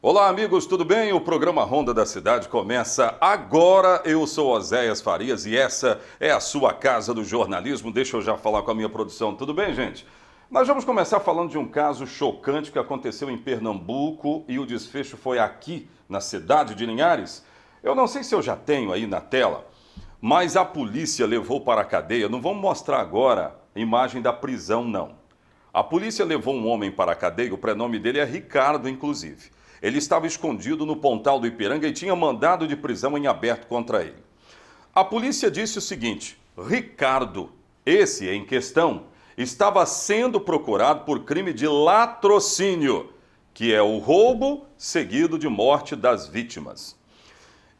Olá, amigos, tudo bem? O programa Ronda da Cidade começa agora. Eu sou Oséias Farias e essa é a sua casa do jornalismo. Deixa eu já falar com a minha produção. Tudo bem, gente? Nós vamos começar falando de um caso chocante que aconteceu em Pernambuco e o desfecho foi aqui, na cidade de Linhares. Eu não sei se eu já tenho aí na tela, mas a polícia levou para a cadeia. Não vamos mostrar agora a imagem da prisão, não. A polícia levou um homem para a cadeia, o prenome dele é Ricardo, inclusive. Ele estava escondido no Pontal do Ipiranga e tinha mandado de prisão em aberto contra ele. A polícia disse o seguinte: Ricardo, esse em questão, estava sendo procurado por crime de latrocínio, que é o roubo seguido de morte das vítimas.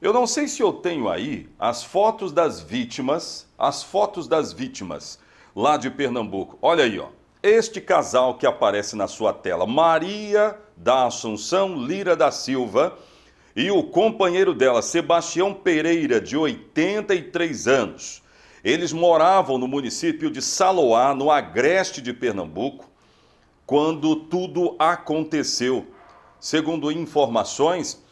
Eu não sei se eu tenho aí as fotos das vítimas lá de Pernambuco. Olha aí, ó. Este casal que aparece na sua tela, Maria da Assunção Lira da Silva, e o companheiro dela, Sebastião Pereira, de 83 anos. Eles moravam no município de Saloá, no agreste de Pernambuco, quando tudo aconteceu. Segundo informações,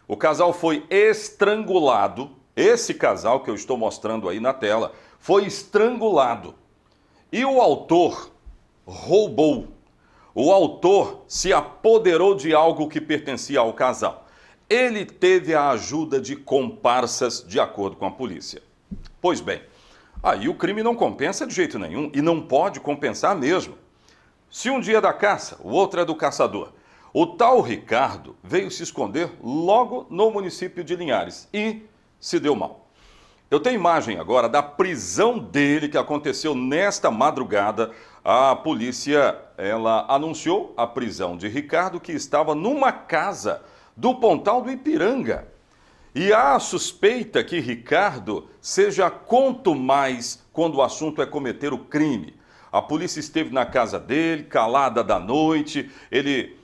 o casal foi estrangulado. Esse casal que eu estou mostrando aí na tela foi estrangulado. E o autor roubou. O autor se apoderou de algo que pertencia ao casal. Ele teve a ajuda de comparsas, de acordo com a polícia. Pois bem, aí o crime não compensa de jeito nenhum e não pode compensar mesmo. Se um dia é da caça, o outro é do caçador. O tal Ricardo veio se esconder logo no município de Linhares e se deu mal. Eu tenho imagem agora da prisão dele que aconteceu nesta madrugada. A polícia, ela anunciou a prisão de Ricardo, que estava numa casa do Pontal do Ipiranga. E há a suspeita que Ricardo seja contumaz quando o assunto é cometer o crime. A polícia esteve na casa dele, calada da noite, ele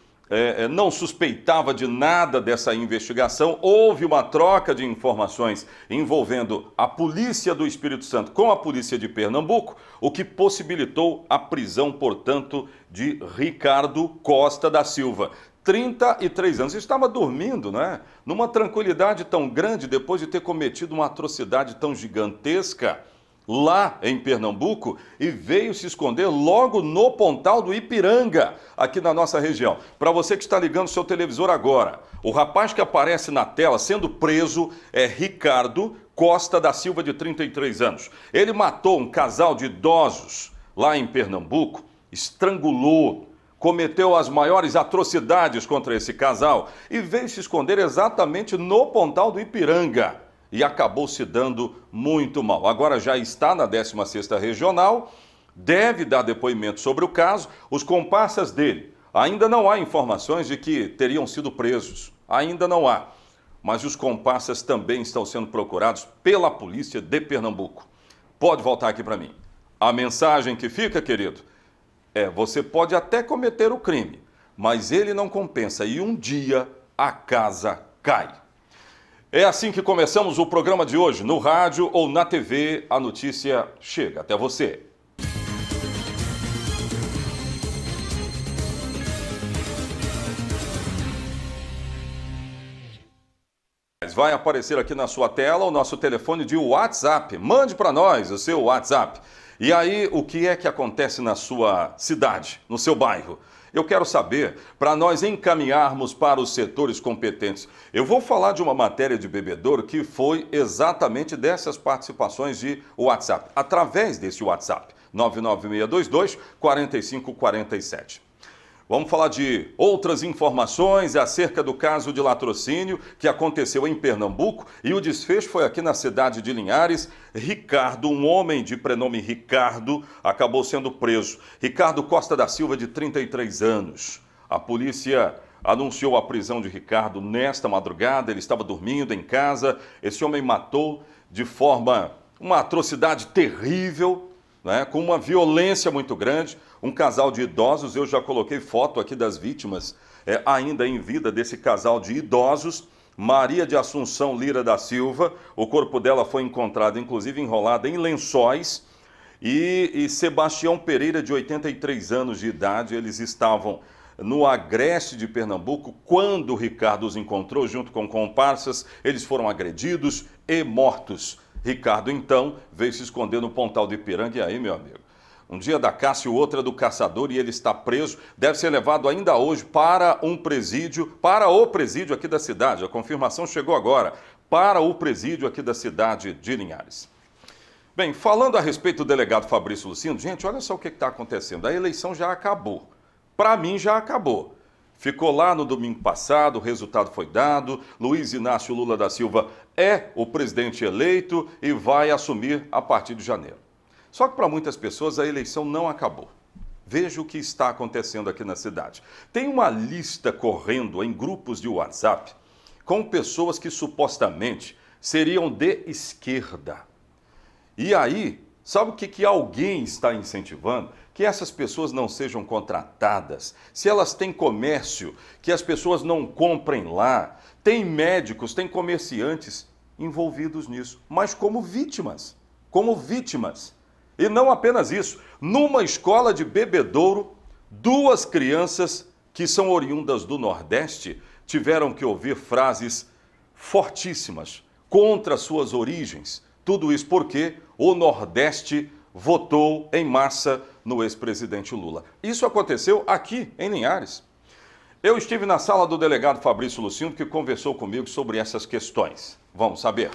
não suspeitava de nada dessa investigação. Houve uma troca de informações envolvendo a polícia do Espírito Santo com a polícia de Pernambuco, o que possibilitou a prisão, portanto, de Ricardo Costa da Silva. 33 anos. Estava dormindo, né? Numa tranquilidade tão grande depois de ter cometido uma atrocidade tão gigantesca lá em Pernambuco e veio se esconder logo no Pontal do Ipiranga, aqui na nossa região. Para você que está ligando seu televisor agora, o rapaz que aparece na tela sendo preso é Ricardo Costa da Silva, de 33 anos. Ele matou um casal de idosos lá em Pernambuco, estrangulou, cometeu as maiores atrocidades contra esse casal e veio se esconder exatamente no Pontal do Ipiranga. E acabou se dando muito mal. Agora já está na 16ª Regional, deve dar depoimento sobre o caso. Os comparsas dele, ainda não há informações de que teriam sido presos. Ainda não há. Mas os comparsas também estão sendo procurados pela polícia de Pernambuco. Pode voltar aqui para mim. A mensagem que fica, querido, você pode até cometer o crime, mas ele não compensa e um dia a casa cai. É assim que começamos o programa de hoje, no rádio ou na TV, a notícia chega até você. Vai aparecer aqui na sua tela o nosso telefone de WhatsApp. Mande para nós o seu WhatsApp. E aí, o que é que acontece na sua cidade, no seu bairro? Eu quero saber, para nós encaminharmos para os setores competentes. Eu vou falar de uma matéria de bebedouro que foi exatamente dessas participações de WhatsApp, através desse WhatsApp, 99622-4547. Vamos falar de outras informações acerca do caso de latrocínio que aconteceu em Pernambuco e o desfecho foi aqui na cidade de Linhares. Ricardo, um homem de prenome Ricardo, acabou sendo preso. Ricardo Costa da Silva, de 33 anos. A polícia anunciou a prisão de Ricardo nesta madrugada. Ele estava dormindo em casa. Esse homem matou de forma, uma atrocidade terrível, né, com uma violência muito grande, um casal de idosos. Eu já coloquei foto aqui das vítimas, ainda em vida, desse casal de idosos. Maria de Assunção Lira da Silva, o corpo dela foi encontrado, inclusive, enrolado em lençóis. E Sebastião Pereira, de 83 anos de idade, eles estavam no Agreste de Pernambuco, quando o Ricardo os encontrou junto com comparsas, eles foram agredidos e mortos. Ricardo, então, veio se esconder no Pontal do Ipiranga. E aí, meu amigo? Um dia da caça e o outro é do caçador e ele está preso. Deve ser levado ainda hoje para o presídio aqui da cidade. A confirmação chegou agora, para o presídio aqui da cidade de Linhares. Bem, falando a respeito do delegado Fabrício Lucindo, gente, olha só o que está acontecendo. A eleição já acabou. Para mim, já acabou. Ficou lá no domingo passado, o resultado foi dado. Luiz Inácio Lula da Silva é o presidente eleito e vai assumir a partir de janeiro. Só que para muitas pessoas a eleição não acabou. Veja o que está acontecendo aqui na cidade. Tem uma lista correndo em grupos de WhatsApp com pessoas que supostamente seriam de esquerda. E aí, sabe o que alguém está incentivando? Que essas pessoas não sejam contratadas. Se elas têm comércio, que as pessoas não comprem lá. Tem médicos, tem comerciantes envolvidos nisso, mas como vítimas. Como vítimas. E não apenas isso. Numa escola de Bebedouro, 2 crianças que são oriundas do Nordeste tiveram que ouvir frases fortíssimas contra suas origens. Tudo isso porque o Nordeste votou em massa no ex-presidente Lula. Isso aconteceu aqui em Linhares. Eu estive na sala do delegado Fabrício Lucindo, que conversou comigo sobre essas questões. Vamos saber.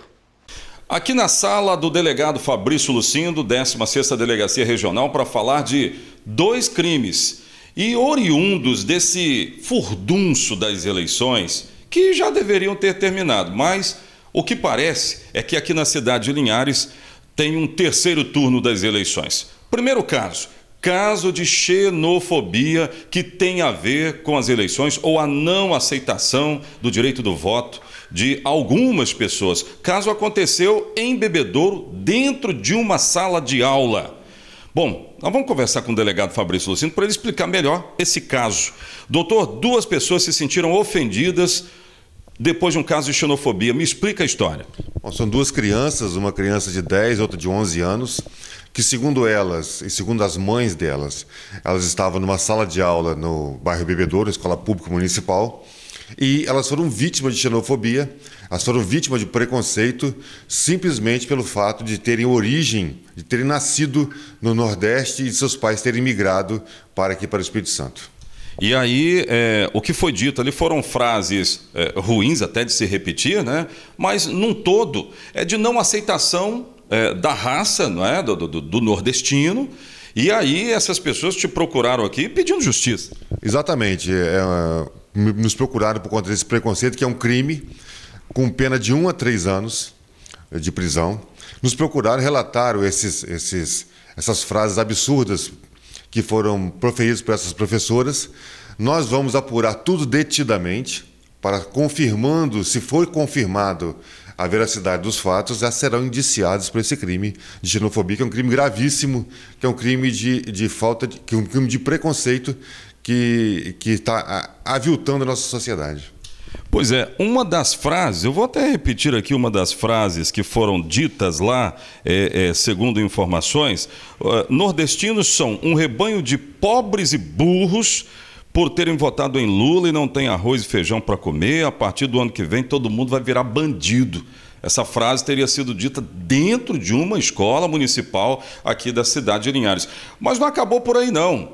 Aqui na sala do delegado Fabrício Lucindo, 16ª Delegacia Regional, para falar de 2 crimes e oriundos desse furdunço das eleições, que já deveriam ter terminado, mas o que parece é que aqui na cidade de Linhares tem um 3º turno das eleições. Primeiro caso de xenofobia que tem a ver com as eleições ou a não aceitação do direito do voto de algumas pessoas. Caso aconteceu em Bebedouro, dentro de uma sala de aula. Bom, nós vamos conversar com o delegado Fabrício Lucindo para ele explicar melhor esse caso. Doutor, 2 pessoas se sentiram ofendidas depois de um caso de xenofobia. Me explica a história. Bom, são 2 crianças, uma criança de 10, outra de 11 anos, que segundo elas e segundo as mães delas, elas estavam numa sala de aula no bairro Bebedouro, escola pública municipal, e elas foram vítimas de xenofobia, elas foram vítimas de preconceito simplesmente pelo fato de terem origem, de terem nascido no Nordeste e de seus pais terem migrado para aqui, para o Espírito Santo. E aí, o que foi dito ali foram frases ruins até de se repetir, né? Mas num todo é de não aceitação da raça, não é? do nordestino. E aí essas pessoas te procuraram aqui pedindo justiça. Exatamente. Nos procuraram por conta desse preconceito, que é um crime com pena de 1 a 3 anos de prisão. Nos procuraram, relataram essas frases absurdas que foram proferidas por essas professoras. Nós vamos apurar tudo detidamente, para confirmando, se for confirmado a veracidade dos fatos, já serão indiciados por esse crime de xenofobia, que é um crime gravíssimo, que é um crime que é um crime de preconceito que está aviltando a nossa sociedade. Pois é, uma das frases, eu vou até repetir aqui uma das frases que foram ditas lá, segundo informações, nordestinos são um rebanho de pobres e burros por terem votado em Lula e não tem arroz e feijão para comer, a partir do ano que vem todo mundo vai virar bandido. Essa frase teria sido dita dentro de uma escola municipal aqui da cidade de Linhares. Mas não acabou por aí não.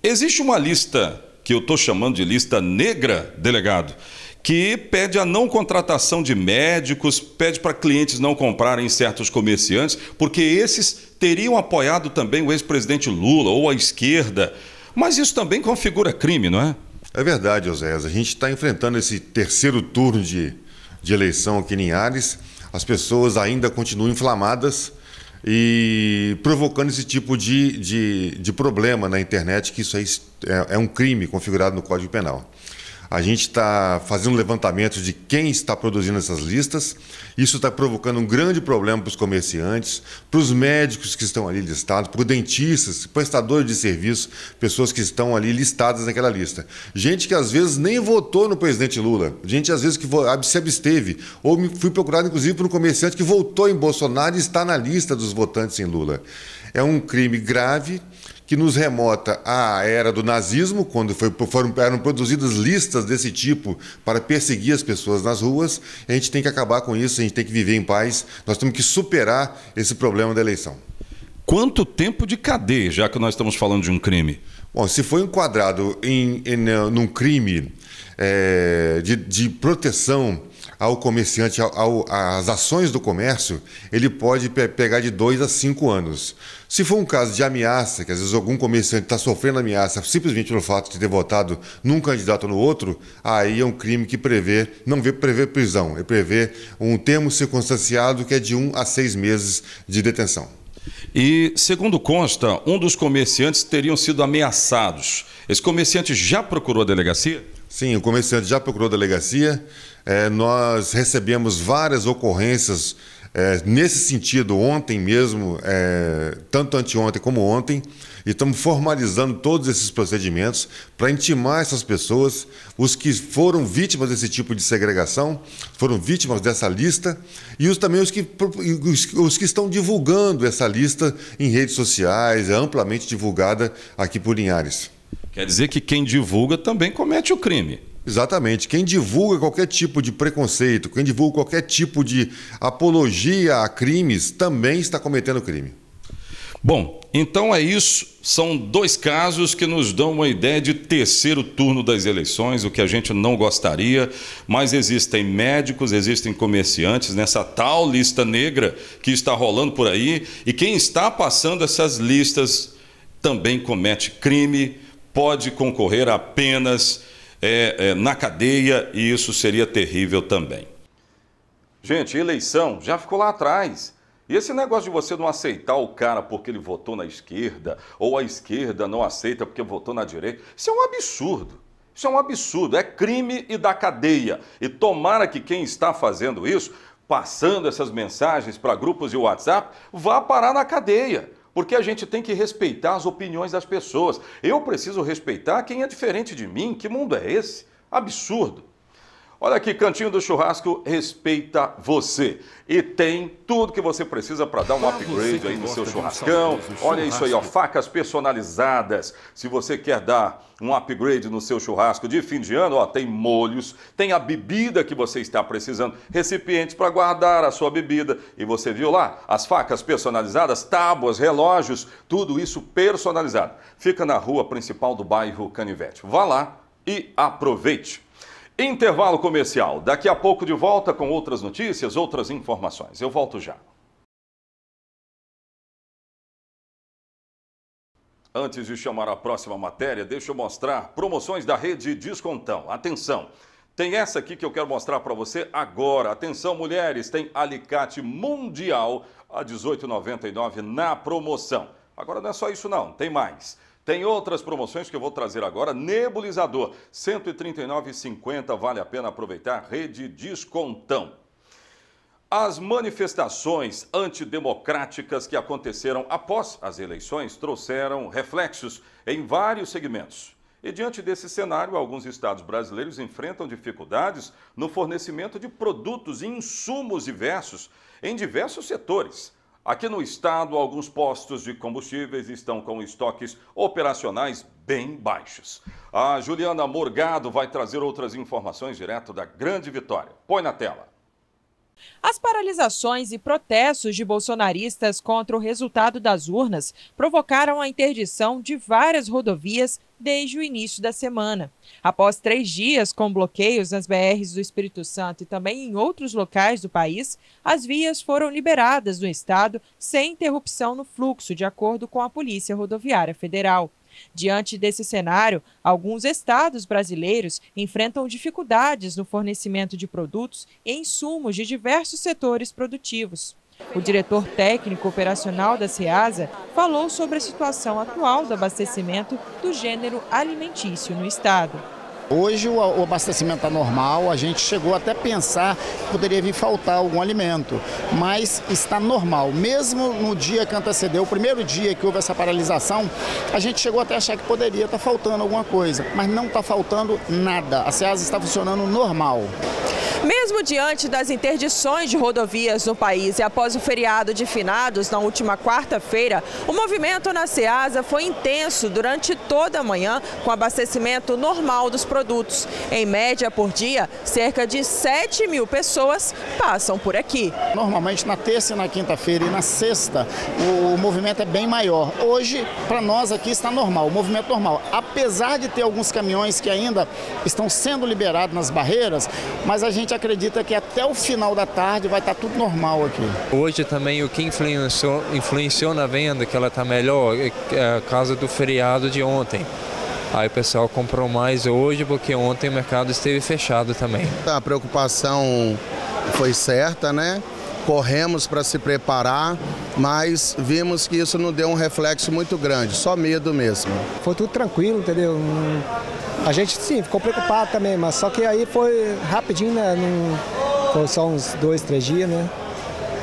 Existe uma lista, que eu estou chamando de lista negra, delegado, que pede a não contratação de médicos, pede para clientes não comprarem certos comerciantes, porque esses teriam apoiado também o ex-presidente Lula ou a esquerda. Mas isso também configura crime, não é? É verdade, Oséias. A gente está enfrentando esse 3º turno de eleição aqui em Linhares. As pessoas ainda continuam inflamadas e provocando esse tipo de problema na internet, que isso aí é um crime configurado no Código Penal. A gente está fazendo um levantamento de quem está produzindo essas listas. Isso está provocando um grande problema para os comerciantes, para os médicos que estão ali listados, para os dentistas, prestadores de serviço, pessoas que estão ali listadas naquela lista. Gente que às vezes nem votou no presidente Lula, gente às vezes que se absteve. Ou fui procurado inclusive por um comerciante que votou em Bolsonaro e está na lista dos votantes em Lula. É um crime grave, que que nos remota à era do nazismo, quando eram produzidas listas desse tipo para perseguir as pessoas nas ruas. A gente tem que acabar com isso, a gente tem que viver em paz, nós temos que superar esse problema da eleição. Quanto tempo de cadeia, já que nós estamos falando de um crime? Bom, se for enquadrado num crime de proteção ao comerciante, às ações do comércio, ele pode pegar de 2 a 5 anos. Se for um caso de ameaça, que às vezes algum comerciante está sofrendo ameaça simplesmente pelo fato de ter votado num candidato ou no outro, aí é um crime que não prevê prisão, ele prevê um termo circunstanciado que é de 1 a 6 meses de detenção. E, segundo consta, um dos comerciantes teriam sido ameaçados. Esse comerciante já procurou a delegacia? Sim, o comerciante já procurou a delegacia. Nós recebemos várias ocorrências nesse sentido ontem mesmo, tanto anteontem como ontem, e estamos formalizando todos esses procedimentos para intimar essas pessoas, os que foram vítimas desse tipo de segregação, foram vítimas dessa lista, e também os que estão divulgando essa lista em redes sociais, amplamente divulgada aqui por Linhares. Quer dizer que quem divulga também comete o crime. Exatamente. Quem divulga qualquer tipo de preconceito, quem divulga qualquer tipo de apologia a crimes, também está cometendo crime. Bom, então é isso. São 2 casos que nos dão uma ideia de terceiro turno das eleições, o que a gente não gostaria, mas existem médicos, existem comerciantes nessa tal lista negra que está rolando por aí, e quem está passando essas listas também comete crime, pode concorrer a penas na cadeia, e isso seria terrível também. Gente, eleição já ficou lá atrás. E esse negócio de você não aceitar o cara porque ele votou na esquerda, ou a esquerda não aceita porque votou na direita, isso é um absurdo. Isso é um absurdo, é crime e da cadeia. E tomara que quem está fazendo isso, passando essas mensagens para grupos de WhatsApp, vá parar na cadeia. Porque a gente tem que respeitar as opiniões das pessoas. Eu preciso respeitar quem é diferente de mim. Que mundo é esse? Absurdo. Olha aqui, Cantinho do Churrasco respeita você. E tem tudo que você precisa para dar um upgrade aí no seu churrascão. Olha isso aí, ó, facas personalizadas. Se você quer dar um upgrade no seu churrasco de fim de ano, ó, tem molhos, tem a bebida que você está precisando, recipientes para guardar a sua bebida. E você viu lá, as facas personalizadas, tábuas, relógios, tudo isso personalizado. Fica na rua principal do bairro Canivete. Vá lá e aproveite. Intervalo comercial. Daqui a pouco de volta com outras notícias, outras informações. Eu volto já. Antes de chamar a próxima matéria, deixa eu mostrar promoções da Rede Descontão. Atenção, tem essa aqui que eu quero mostrar para você agora. Atenção, mulheres, tem alicate mundial a R$ 18,99 na promoção. Agora não é só isso não, tem mais. Tem outras promoções que eu vou trazer agora. Nebulizador, R$ 139,50, vale a pena aproveitar. Rede Descontão. As manifestações antidemocráticas que aconteceram após as eleições trouxeram reflexos em vários segmentos. E diante desse cenário, alguns estados brasileiros enfrentam dificuldades no fornecimento de produtos e insumos diversos em diversos setores. Aqui no estado, alguns postos de combustíveis estão com estoques operacionais bem baixos. A Juliana Morgado vai trazer outras informações direto da Grande Vitória. Põe na tela. As paralisações e protestos de bolsonaristas contra o resultado das urnas provocaram a interdição de várias rodovias desde o início da semana. Após 3 dias com bloqueios nas BRs do Espírito Santo e também em outros locais do país, as vias foram liberadas no estado sem interrupção no fluxo, de acordo com a Polícia Rodoviária Federal. Diante desse cenário, alguns estados brasileiros enfrentam dificuldades no fornecimento de produtos e insumos de diversos setores produtivos. O diretor técnico operacional da Ceasa falou sobre a situação atual do abastecimento do gênero alimentício no estado. Hoje o abastecimento está normal, a gente chegou até a pensar que poderia vir faltar algum alimento, mas está normal. Mesmo no dia que antecedeu, o primeiro dia que houve essa paralisação, a gente chegou até a achar que poderia estar faltando alguma coisa, mas não está faltando nada. A Ceasa está funcionando normal. Mesmo diante das interdições de rodovias no país e após o feriado de finados na última quarta-feira, o movimento na Ceasa foi intenso durante toda a manhã, com abastecimento normal dos produtos. Em média, por dia, cerca de 7.000 pessoas passam por aqui. Normalmente na terça e na quinta-feira e na sexta o movimento é bem maior. Hoje, para nós aqui está normal, o movimento normal. Apesar de ter alguns caminhões que ainda estão sendo liberados nas barreiras, mas a gente acredita que até o final da tarde vai estar tudo normal aqui. Hoje também o que influenciou na venda, que ela está melhor, é a causa do feriado de ontem. Aí o pessoal comprou mais hoje porque ontem o mercado esteve fechado também. A preocupação foi certa, né? Corremos para se preparar, mas vimos que isso não deu um reflexo muito grande, só medo mesmo. Foi tudo tranquilo, entendeu? A gente sim ficou preocupado também, mas só que aí foi rapidinho, né? Foi só uns 2, 3 dias, né?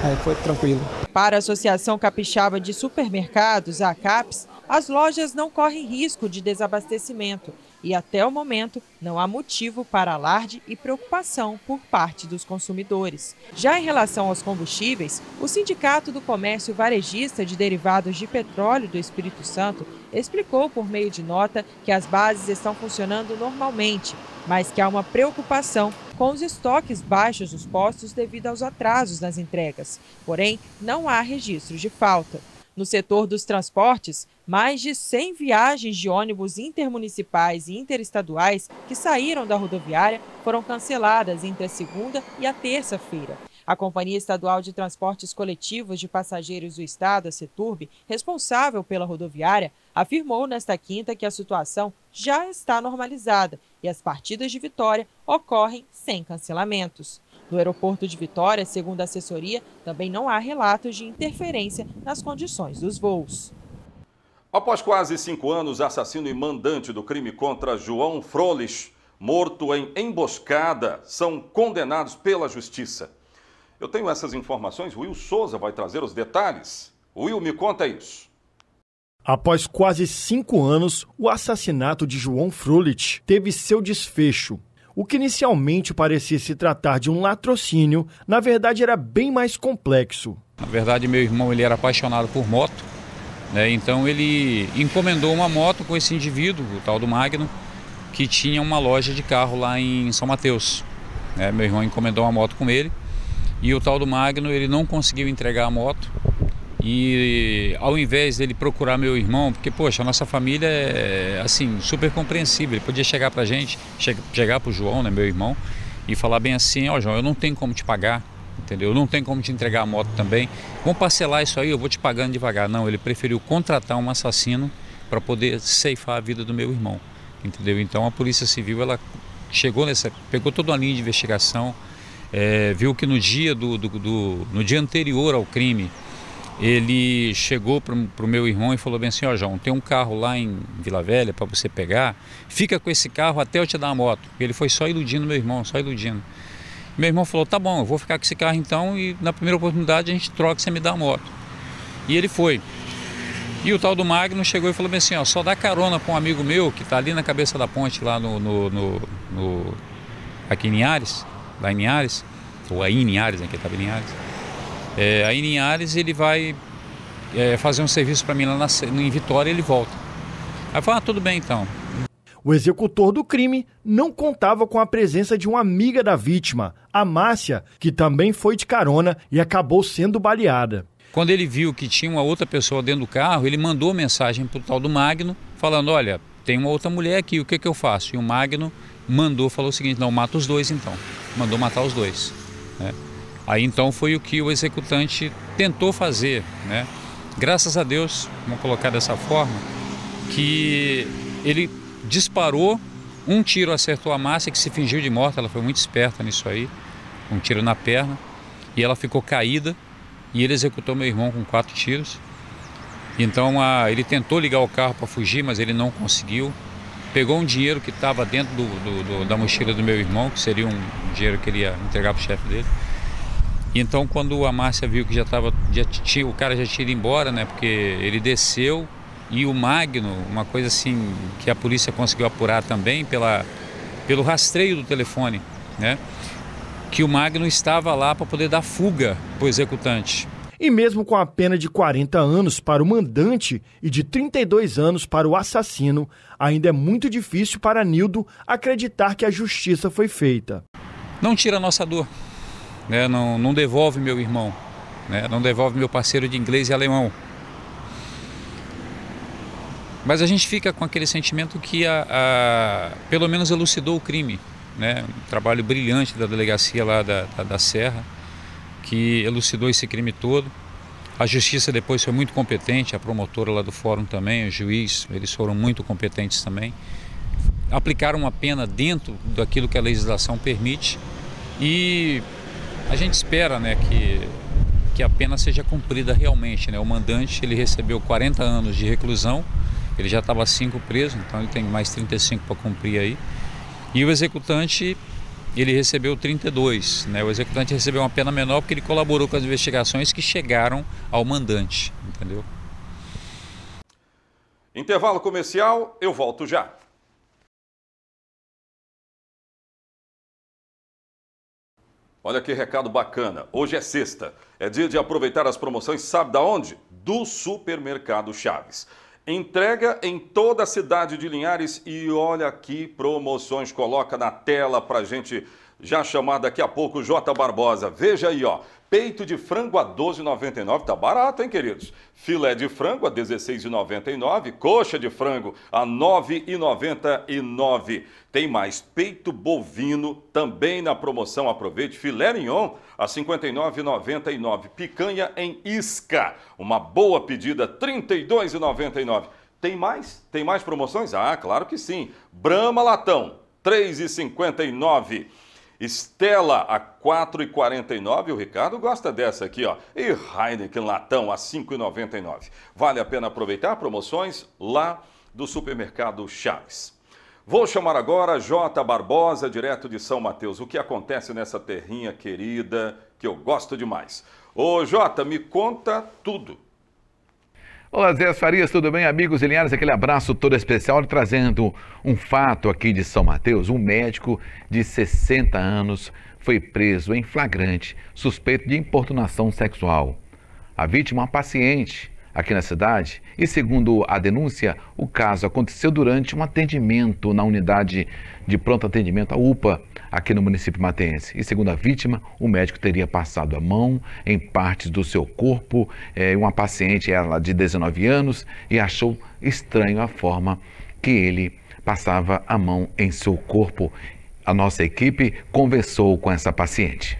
Aí foi tranquilo. Para a Associação Capixaba de Supermercados, a ACAPES, as lojas não correm risco de desabastecimento e até o momento não há motivo para alarde e preocupação por parte dos consumidores. Já em relação aos combustíveis, o Sindicato do Comércio Varejista de Derivados de Petróleo do Espírito Santo explicou por meio de nota que as bases estão funcionando normalmente, mas que há uma preocupação com os estoques baixos nos postos devido aos atrasos nas entregas. Porém, não há registros de falta. No setor dos transportes, mais de 100 viagens de ônibus intermunicipais e interestaduais que saíram da rodoviária foram canceladas entre a segunda e a terça-feira. A Companhia Estadual de Transportes Coletivos de Passageiros do Estado, a CETURB, responsável pela rodoviária, afirmou nesta quinta que a situação já está normalizada e as partidas de Vitória ocorrem sem cancelamentos. No aeroporto de Vitória, segundo a assessoria, também não há relatos de interferência nas condições dos voos. Após quase 5 anos, assassino e mandante do crime contra João Frolich, morto em emboscada, são condenados pela justiça. Eu tenho essas informações, Will Souza vai trazer os detalhes. Will, me conta isso. Após quase 5 anos, o assassinato de João Frolich teve seu desfecho. O que inicialmente parecia se tratar de um latrocínio, na verdade era bem mais complexo. Na verdade, meu irmão ele era apaixonado por moto, né? Então ele encomendou uma moto com esse indivíduo, o tal do Magno, que tinha uma loja de carro lá em São Mateus. Né? Meu irmão encomendou uma moto com ele e o tal do Magno ele não conseguiu entregar a moto. E ao invés dele procurar meu irmão, porque poxa, a nossa família é assim, super compreensível, ele podia chegar pra gente, chegar pro João, né, meu irmão, e falar bem assim, ó João, eu não tenho como te pagar, entendeu? Eu não tenho como te entregar a moto também, vamos parcelar isso aí, eu vou te pagando devagar. Não, ele preferiu contratar um assassino para poder ceifar a vida do meu irmão, entendeu? Então a Polícia Civil, ela chegou pegou toda uma linha de investigação, viu que no dia anterior ao crime, ele chegou para o meu irmão e falou bem assim, ó João, tem um carro lá em Vila Velha para você pegar, fica com esse carro até eu te dar a moto. Ele foi só iludindo meu irmão, só iludindo. Meu irmão falou, tá bom, eu vou ficar com esse carro então e na primeira oportunidade a gente troca e você me dá a moto. E ele foi. E o tal do Magno chegou e falou bem assim, ó, só dá carona para um amigo meu que está ali na cabeça da ponte lá aqui em Linhares, lá em Linhares, ou aí em Linhares, né, que estava em Linhares. Aí em Linhares ele vai fazer um serviço para mim lá em Vitória e ele volta. Aí eu falo, tudo bem então. O executor do crime não contava com a presença de uma amiga da vítima, a Márcia, que também foi de carona e acabou sendo baleada. Quando ele viu que tinha uma outra pessoa dentro do carro, ele mandou mensagem para o tal do Magno, falando, olha, tem uma outra mulher aqui, o que eu faço? E o Magno falou o seguinte, não, mata os dois então. Mandou matar os dois, né? Aí então foi o que o executante tentou fazer, né? Graças a Deus, vamos colocar dessa forma, que ele disparou, um tiro acertou a Márcia, que se fingiu de morta, ela foi muito esperta nisso aí, um tiro na perna, e ela ficou caída, e ele executou meu irmão com 4 tiros. Então ele tentou ligar o carro para fugir, mas ele não conseguiu. Pegou um dinheiro que estava dentro da mochila do meu irmão, que seria um dinheiro que ele ia entregar para o chefe dele. E então quando a Márcia viu que o cara já tinha ido embora, né, porque ele desceu, e o Magno, uma coisa assim que a polícia conseguiu apurar também pelo rastreio do telefone, né, que o Magno estava lá para poder dar fuga para o executante. E mesmo com a pena de 40 anos para o mandante e de 32 anos para o assassino, ainda é muito difícil para Nildo acreditar que a justiça foi feita. Não tira a nossa dor, né? Não devolve meu irmão, né? Não devolve meu parceiro de inglês e alemão. Mas a gente fica com aquele sentimento que pelo menos elucidou o crime, né? Um trabalho brilhante da delegacia lá da Serra, que elucidou esse crime todo. A justiça depois foi muito competente, a promotora lá do fórum também, o juiz, eles foram muito competentes também. Aplicaram uma pena dentro daquilo que a legislação permite e a gente espera, né, que a pena seja cumprida realmente, né? O mandante, ele recebeu 40 anos de reclusão, ele já estava 5 preso, então ele tem mais 35 para cumprir aí. E o executante, ele recebeu 32, né? O executante recebeu uma pena menor porque ele colaborou com as investigações que chegaram ao mandante, entendeu? Intervalo comercial, eu volto já. Olha que recado bacana, hoje é sexta, é dia de aproveitar as promoções, sabe da onde? Do Supermercado Chaves. Entrega em toda a cidade de Linhares e olha aqui, promoções, coloca na tela pra gente já chamar daqui a pouco o J. Barbosa. Veja aí, ó, peito de frango a R$ 12,99, tá barato, hein, queridos? Filé de frango a R$ 16,99, coxa de frango a R$ 9,99. Tem mais peito bovino também na promoção, aproveite, filé mignon a R$ 59,99. Picanha em isca, uma boa pedida, R$ 32,99. Tem mais? Tem mais promoções? Ah, claro que sim. Brahma latão, R$ 3,59. Stella a R$ 4,49, o Ricardo gosta dessa aqui, ó. E Heineken latão a R$ 5,99. Vale a pena aproveitar promoções lá do Supermercado Chaves. Vou chamar agora J. Barbosa, direto de São Mateus. O que acontece nessa terrinha querida que eu gosto demais? Ô Jota, me conta tudo. Olá, Zé Farias, tudo bem, amigos de Linhares? Aquele abraço todo especial, trazendo um fato aqui de São Mateus. Um médico de 60 anos foi preso em flagrante, suspeito de importunação sexual. A vítima, uma paciente aqui na cidade, e segundo a denúncia, o caso aconteceu durante um atendimento na unidade de pronto atendimento, a UPA, aqui no município matense. E segundo a vítima, o médico teria passado a mão em partes do seu corpo, uma paciente, ela de 19 anos, e achou estranho a forma que ele passava a mão em seu corpo. A nossa equipe conversou com essa paciente.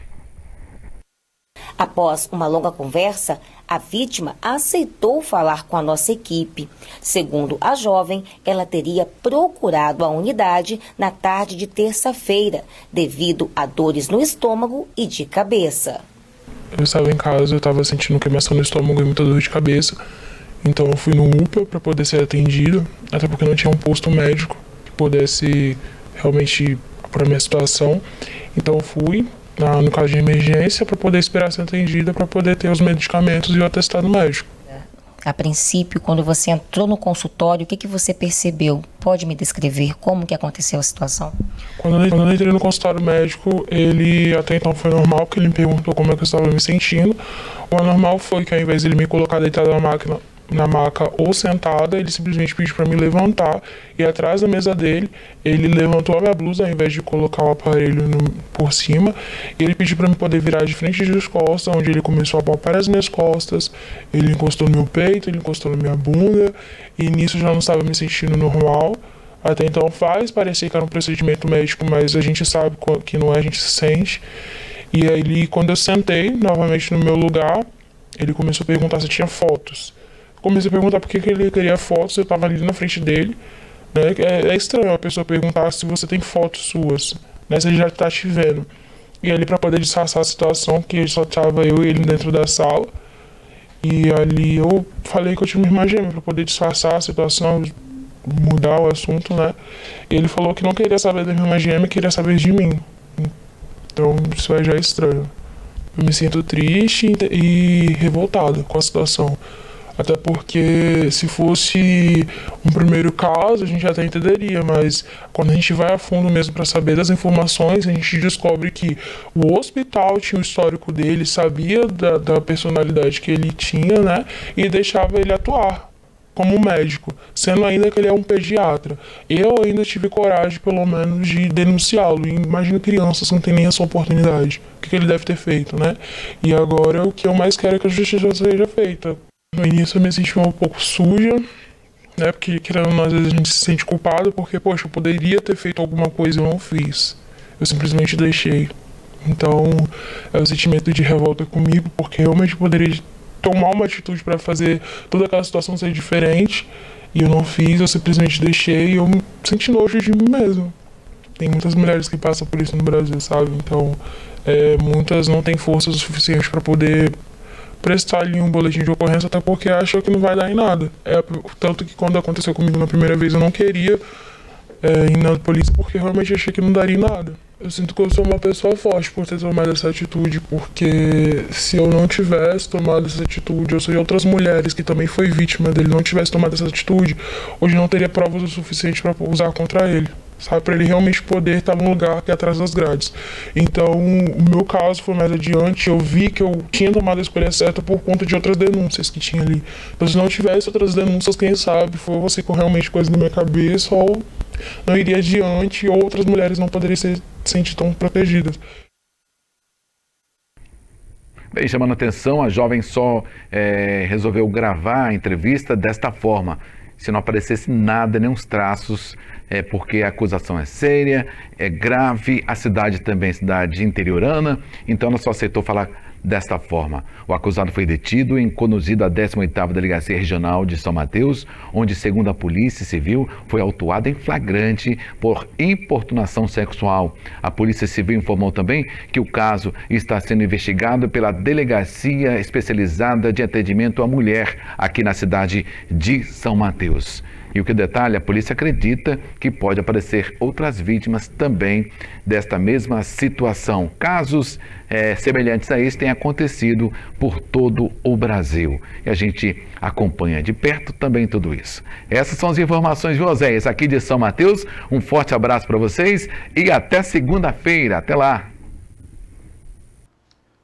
Após uma longa conversa, a vítima aceitou falar com a nossa equipe. Segundo a jovem, ela teria procurado a unidade na tarde de terça-feira, devido a dores no estômago e de cabeça. Eu estava em casa, eu estava sentindo queimação no estômago e muita dor de cabeça. Então eu fui no UPA para poder ser atendido, até porque não tinha um posto médico que pudesse realmente apurar minha situação. Então eu fui no caso de emergência, para poder esperar ser atendida, para poder ter os medicamentos e o atestado médico. A princípio, quando você entrou no consultório, o que você percebeu? Pode me descrever como que aconteceu a situação? Quando eu entrei no consultório médico, ele até então foi normal, porque ele me perguntou como é que eu estava me sentindo. O anormal foi que ao invés de ele me colocar deitado na maca ou sentada, ele simplesmente pediu para me levantar, e atrás da mesa dele, ele levantou a minha blusa ao invés de colocar o aparelho por cima, e ele pediu para me poder virar de frente de costas, onde ele começou a palpar as minhas costas, ele encostou no meu peito, ele encostou na minha bunda, e nisso eu já não estava me sentindo normal. Até então parecia que era um procedimento médico, mas a gente sabe que não é, a gente se sente. E aí, quando eu sentei novamente no meu lugar, ele começou a perguntar se tinha fotos. Comecei a perguntar por que ele queria fotos, eu estava ali na frente dele, né? É estranho a pessoa perguntar se você tem fotos suas, né? Se ele já está te vendo. E ali, para poder disfarçar a situação, que só estava eu e ele dentro da sala, e ali eu falei que eu tinha uma irmã gêmea para poder disfarçar a situação, mudar o assunto, né? E ele falou que não queria saber da minha irmã gêmea, queria saber de mim. Então isso aí já é estranho. Eu me sinto triste e revoltado com a situação. Até porque se fosse um primeiro caso, a gente até entenderia, mas quando a gente vai a fundo mesmo para saber das informações, a gente descobre que o hospital tinha o histórico dele, sabia da personalidade que ele tinha, né, e deixava ele atuar como médico, sendo ainda que ele é um pediatra. Eu ainda tive coragem, pelo menos, de denunciá-lo. E imagina crianças que não tem nem essa oportunidade. O que ele deve ter feito, né? E agora o que eu mais quero é que a justiça seja feita. No início eu me senti um pouco suja, né? Porque, querendo ou não, às vezes a gente se sente culpado porque, poxa, eu poderia ter feito alguma coisa e eu não fiz. Eu simplesmente deixei. Então, é o sentimento de revolta comigo, porque realmente poderia tomar uma atitude para fazer toda aquela situação ser diferente, e eu não fiz, eu simplesmente deixei, e eu me senti nojo de mim mesmo. Tem muitas mulheres que passam por isso no Brasil, sabe? Então, muitas não têm força o suficiente para poder prestar ali um boletim de ocorrência, até porque acham que não vai dar em nada. Tanto que quando aconteceu comigo na primeira vez, eu não queria ir na polícia, porque realmente achei que não daria em nada. Eu sinto que eu sou uma pessoa forte por ter tomado essa atitude, porque se eu não tivesse tomado essa atitude, ou seja, outras mulheres que também foi vítima dele não tivessem tomado essa atitude, hoje não teria provas o suficiente para usar contra ele, sabe? Para ele realmente poder estar no lugar que é atrás das grades. Então, o meu caso foi mais adiante, eu vi que eu tinha tomado a escolha certa por conta de outras denúncias que tinha ali. Então, se não tivesse outras denúncias, quem sabe, foi você com realmente coisa na minha cabeça, ou não iria adiante, ou outras mulheres não poderiam se sentir tão protegidas. Bem, chamando a atenção, a jovem só resolveu gravar a entrevista desta forma, se não aparecesse nada, nem uns traços, porque a acusação é séria, é grave, a cidade também é cidade interiorana, então ela só aceitou falar desta forma. O acusado foi detido e conduzido à 18ª Delegacia Regional de São Mateus, onde, segundo a Polícia Civil, foi autuado em flagrante por importunação sexual. A Polícia Civil informou também que o caso está sendo investigado pela Delegacia Especializada de Atendimento à Mulher, aqui na cidade de São Mateus. E o que detalha, a polícia acredita que pode aparecer outras vítimas também desta mesma situação. Casos semelhantes a esse têm acontecido por todo o Brasil. E a gente acompanha de perto também tudo isso. Essas são as informações de Oséias, aqui de São Mateus. Um forte abraço para vocês e até segunda-feira. Até lá!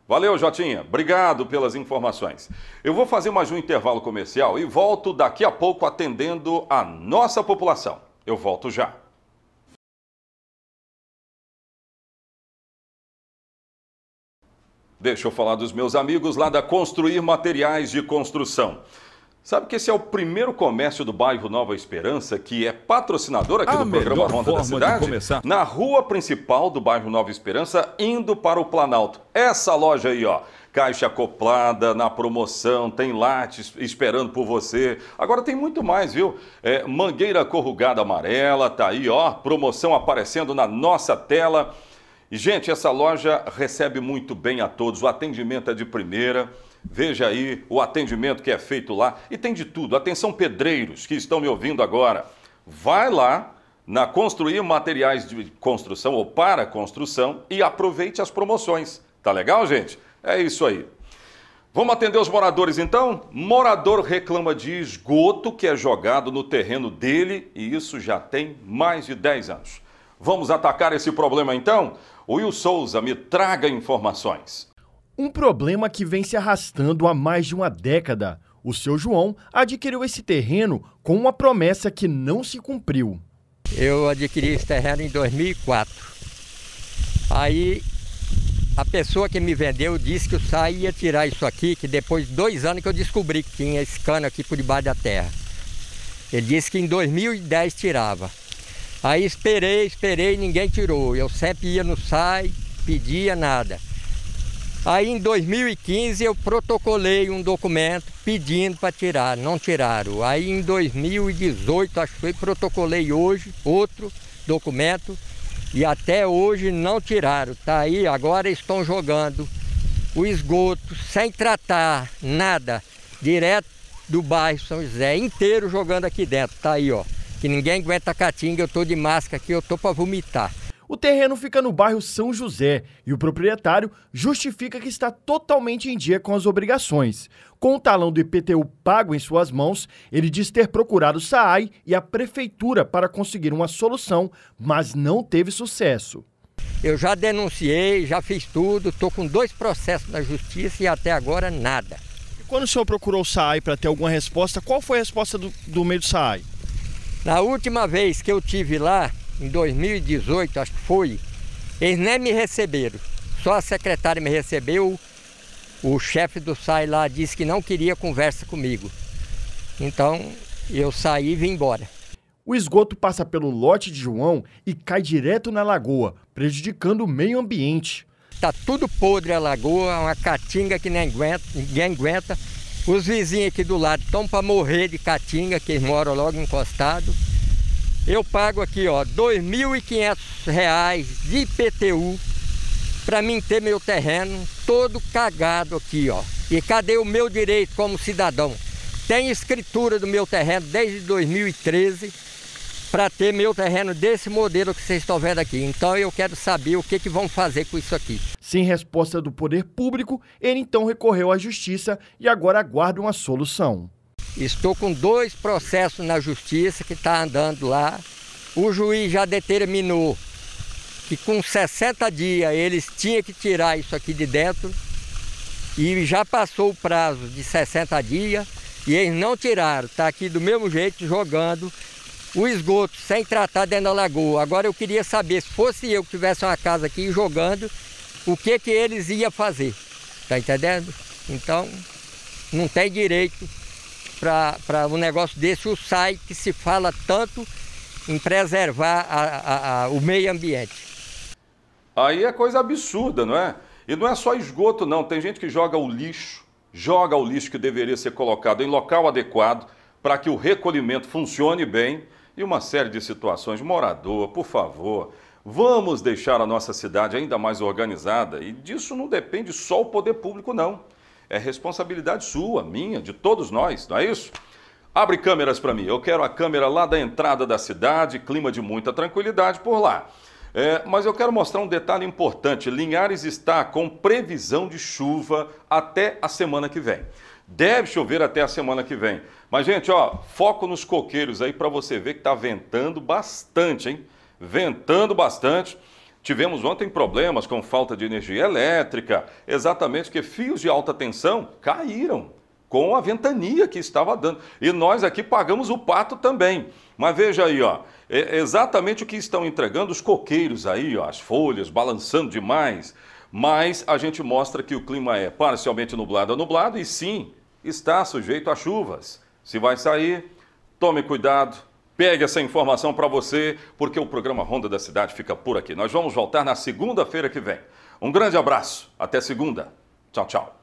Valeu, Jotinha. Obrigado pelas informações. Eu vou fazer mais um intervalo comercial e volto daqui a pouco atendendo a nossa população. Eu volto já. Deixa eu falar dos meus amigos lá da Construir Materiais de Construção. Sabe que esse é o primeiro comércio do bairro Nova Esperança que é patrocinador aqui do programa Ronda da Cidade? Na rua principal do bairro Nova Esperança, indo para o Planalto. Essa loja aí, ó, caixa acoplada, na promoção, tem lattes esperando por você. Agora tem muito mais, viu? Mangueira corrugada amarela, tá aí, ó, promoção aparecendo na nossa tela. E, gente, essa loja recebe muito bem a todos, o atendimento é de primeira. Veja aí o atendimento que é feito lá e tem de tudo. Atenção, pedreiros que estão me ouvindo agora. Vai lá na Construir Materiais de Construção ou para construção e aproveite as promoções. Tá legal, gente? É isso aí. Vamos atender os moradores então? Morador reclama de esgoto que é jogado no terreno dele e isso já tem mais de 10 anos. Vamos atacar esse problema então? O Will Souza me traga informações. Um problema que vem se arrastando há mais de uma década. O seu João adquiriu esse terreno com uma promessa que não se cumpriu. Eu adquiri esse terreno em 2004. Aí a pessoa que me vendeu disse que o SAI ia tirar isso aqui, que depois de 2 anos que eu descobri que tinha esse cano aqui por debaixo da terra. Ele disse que em 2010 tirava. Aí esperei, ninguém tirou. Eu sempre ia no SAI, pedia nada. Aí em 2015 eu protocolei um documento pedindo para tirar, não tiraram. Aí em 2018, acho que foi, protocolei hoje outro documento e até hoje não tiraram. Tá aí, agora estão jogando o esgoto sem tratar nada, direto do bairro São José, inteiro jogando aqui dentro. Tá aí, ó, que ninguém aguenta a caatinga, eu tô de máscara aqui, eu tô para vomitar. O terreno fica no bairro São José e o proprietário justifica que está totalmente em dia com as obrigações. Com o talão do IPTU pago em suas mãos, ele diz ter procurado o SAAI e a prefeitura para conseguir uma solução, mas não teve sucesso. Eu já denunciei, já fiz tudo, estou com 2 processos na justiça e até agora nada. E quando o senhor procurou o SAAI para ter alguma resposta, qual foi a resposta do meio do SAAI? Na última vez que eu tive lá, em 2018, acho que foi, eles nem me receberam. Só a secretária me recebeu, o chefe do SAAI lá disse que não queria conversa comigo. Então, eu saí e vim embora. O esgoto passa pelo lote de João e cai direto na lagoa, prejudicando o meio ambiente. Tá tudo podre a lagoa, uma caatinga que ninguém aguenta. Os vizinhos aqui do lado estão para morrer de caatinga, que eles moram logo encostados. Eu pago aqui, ó, R$ 2.500 de IPTU para mim ter meu terreno todo cagado aqui, ó. E cadê o meu direito como cidadão? Tem escritura do meu terreno desde 2013 para ter meu terreno desse modelo que vocês estão vendo aqui. Então eu quero saber o que vão fazer com isso aqui. Sem resposta do poder público, ele então recorreu à justiça e agora aguarda uma solução. Estou com 2 processos na justiça que está andando lá. O juiz já determinou que com 60 dias eles tinham que tirar isso aqui de dentro. E já passou o prazo de 60 dias e eles não tiraram. Está aqui do mesmo jeito jogando o esgoto sem tratar dentro da lagoa. Agora eu queria saber, se fosse eu que tivesse uma casa aqui jogando, o que eles iam fazer. Tá entendendo? Então, não tem direito para um negócio desse, o SAAI, que se fala tanto em preservar o meio ambiente. Aí é coisa absurda, não é? E não é só esgoto, não. Tem gente que joga o lixo que deveria ser colocado em local adequado para que o recolhimento funcione bem e uma série de situações. Morador, por favor, vamos deixar a nossa cidade ainda mais organizada e disso não depende só o poder público, não. É responsabilidade sua, minha, de todos nós, não é isso? Abre câmeras para mim, eu quero a câmera lá da entrada da cidade, clima de muita tranquilidade por lá. Mas eu quero mostrar um detalhe importante. Linhares está com previsão de chuva até a semana que vem. Deve chover até a semana que vem. Mas, gente, ó, foco nos coqueiros aí para você ver que está ventando bastante, hein? Ventando bastante. Tivemos ontem problemas com falta de energia elétrica, exatamente porque fios de alta tensão caíram com a ventania que estava dando. E nós aqui pagamos o pato também. Mas veja aí, ó, é exatamente o que estão entregando os coqueiros aí, ó, as folhas balançando demais. Mas a gente mostra que o clima é parcialmente nublado a nublado e sim, está sujeito a chuvas. Se vai sair, tome cuidado, pegue essa informação para você, porque o programa Ronda da Cidade fica por aqui. Nós vamos voltar na segunda-feira que vem. Um grande abraço, até segunda. Tchau, tchau.